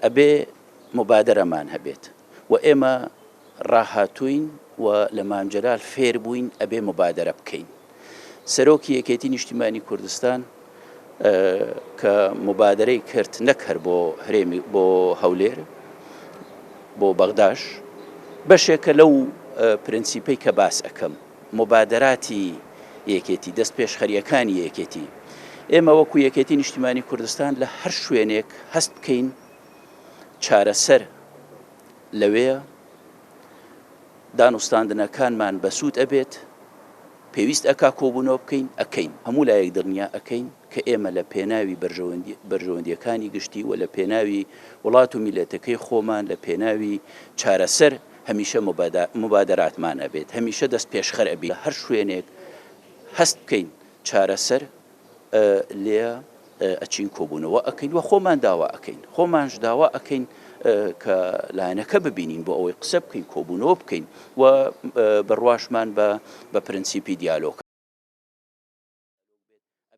ئەبێ مبادرەمان هەبێت و ئێمە ڕاهاتووین و لە مامجلال فێر بووین ئەبێ مبادرە بکەین. سەرۆکی یەکێتی نیشتیمانی کوردستان کە مبادرەی کرد نەکرد بۆ هەرێمی بۆ هەولێر بۆ بەغداش بەشێکە لەو پرەنسیپەی کە باس ئەەکەم مبادراتی یەکێتی دەست پێشخەریەکانی یەکێتی ئێمە وەکو یەکێتی نیشتیمانی کوردستان لە هەر شوێنێک هەست بکەین چارەسەر لەوەیە دانوستاندنەکانمان بەسوود ئەبێت پێویست ئەکا کۆبوونەوە بکەین ئەەکەین هەموو لایەک دڵنیا ئەەکەین کە ئێمە لە پێناوی بەرژەوەندیەکانی گشتی و لە پێناوی وڵات و میلەتەکەی خۆمان لە پێناوی چارەسەر هەمیشە مبادراتمان ئەبێت هەمیشە دەست پێشخەر ئەبێت هەر شوێنێک هەست بکەین چارەسەر لێ ئەچین کۆبوونەوە ئەەکەین و خۆمان داوا ئەەکەین خۆمانش داوا ئەەکەین کە لایەنەکە ببینین بۆ ئەوەی قسە بکەین کۆبوونەوە بکەین و بڕواشمان بە پرەنسیپی دیالۆگ